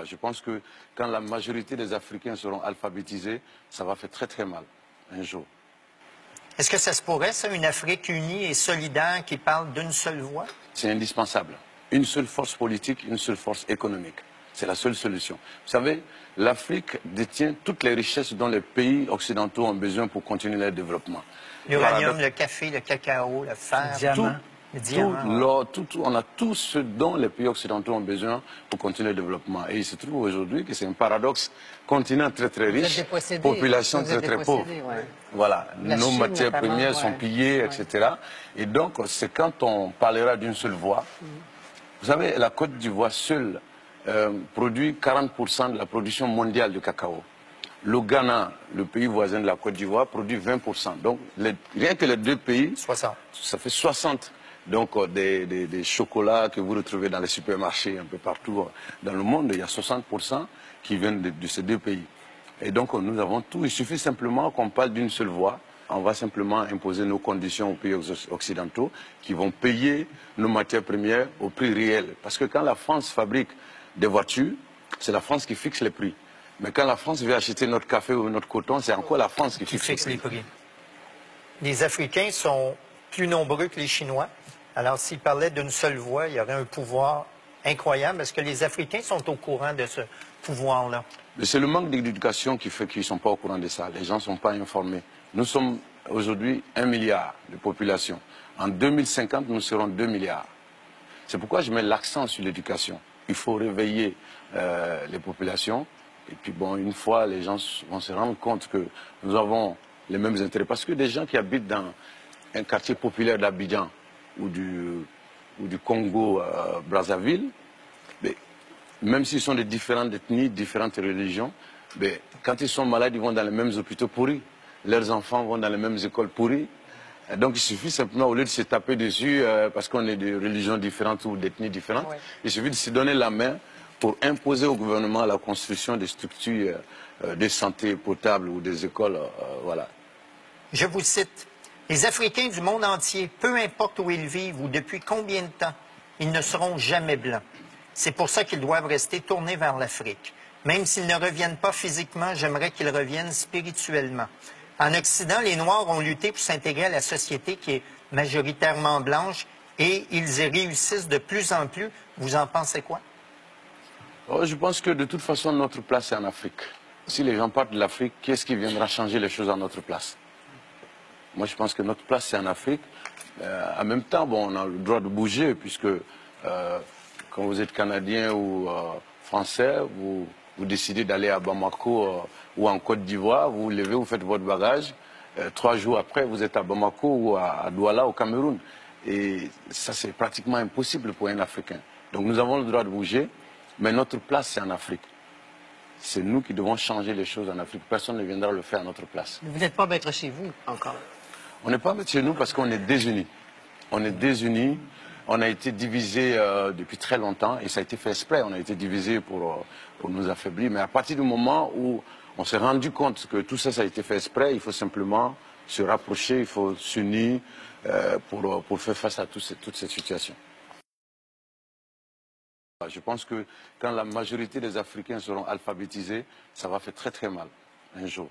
Je pense que quand la majorité des Africains seront alphabétisés, ça va faire très très mal un jour. Est-ce que ça se pourrait, ça, une Afrique unie et solidaire qui parle d'une seule voix? C'est indispensable. Une seule force politique, une seule force économique. C'est la seule solution. Vous savez, l'Afrique détient toutes les richesses dont les pays occidentaux ont besoin pour continuer leur développement. L'uranium, le café, le cacao, le fer, le diamant. On a tout ce dont les pays occidentaux ont besoin pour continuer le développement. Et il se trouve aujourd'hui que c'est un paradoxe. Continent très très riche, population très très pauvre. Ouais. Voilà, nos Chine, matières premières sont pillées, etc. Et donc, c'est quand on parlera d'une seule voix. Vous savez, la Côte d'Ivoire seule produit 40% de la production mondiale de cacao. Le Ghana, le pays voisin de la Côte d'Ivoire, produit 20%. Donc, rien que les deux pays, 60. Ça fait 60. Donc, des chocolats que vous retrouvez dans les supermarchés un peu partout dans le monde, il y a 60% qui viennent de ces deux pays. Et donc, nous avons tout. Il suffit simplement qu'on parle d'une seule voix. On va simplement imposer nos conditions aux pays occidentaux qui vont payer nos matières premières au prix réel. Parce que quand la France fabrique des voitures, c'est la France qui fixe les prix. Mais quand la France veut acheter notre café ou notre coton, c'est encore la France qui fixe les prix. Les Africains sont plus nombreux que les Chinois. Alors, s'ils parlaient d'une seule voix, il y aurait un pouvoir incroyable. Est-ce que les Africains sont au courant de ce pouvoir-là? C'est le manque d'éducation qui fait qu'ils ne sont pas au courant de ça. Les gens ne sont pas informés. Nous sommes aujourd'hui 1 milliard de population. En 2050, nous serons 2 milliards. C'est pourquoi je mets l'accent sur l'éducation. Il faut réveiller les populations. Et puis, bon, une fois, les gens vont se rendre compte que nous avons les mêmes intérêts. Parce que des gens qui habitent dans un quartier populaire d'Abidjan ou du Congo, Brazzaville, même s'ils sont de différentes ethnies, différentes religions, quand ils sont malades, ils vont dans les mêmes hôpitaux pourris. Leurs enfants vont dans les mêmes écoles pourries. Donc il suffit simplement, au lieu de se taper dessus, parce qu'on est de religions différentes ou d'ethnies différentes, il suffit de se donner la main pour imposer au gouvernement la construction des structures de santé potables ou des écoles. Voilà. Je vous cite. Les Africains du monde entier, peu importe où ils vivent ou depuis combien de temps, ils ne seront jamais blancs. C'est pour ça qu'ils doivent rester tournés vers l'Afrique. Même s'ils ne reviennent pas physiquement, j'aimerais qu'ils reviennent spirituellement. En Occident, les Noirs ont lutté pour s'intégrer à la société qui est majoritairement blanche et ils y réussissent de plus en plus. Vous en pensez quoi? Je pense que de toute façon, notre place est en Afrique. Si les gens partent de l'Afrique, qu'est-ce qui viendra changer les choses à notre place? Moi, je pense que notre place, c'est en Afrique. En même temps, bon, on a le droit de bouger, puisque quand vous êtes Canadien ou Français, vous décidez d'aller à Bamako ou en Côte d'Ivoire, vous vous levez, vous faites votre bagage. 3 jours après, vous êtes à Bamako ou à Douala, au Cameroun. Et ça, c'est pratiquement impossible pour un Africain. Donc nous avons le droit de bouger, mais notre place, c'est en Afrique. C'est nous qui devons changer les choses en Afrique. Personne ne viendra le faire à notre place. Vous n'êtes pas maître chez vous encore. On n'est pas maître chez nous parce qu'on est désunis. On est désunis. On a été divisés depuis très longtemps et ça a été fait exprès. On a été divisés pour nous affaiblir. Mais à partir du moment où on s'est rendu compte que tout ça, ça a été fait exprès, il faut simplement se rapprocher, il faut s'unir pour faire face à toute cette situation. Je pense que quand la majorité des Africains seront alphabétisés, ça va faire très très mal un jour.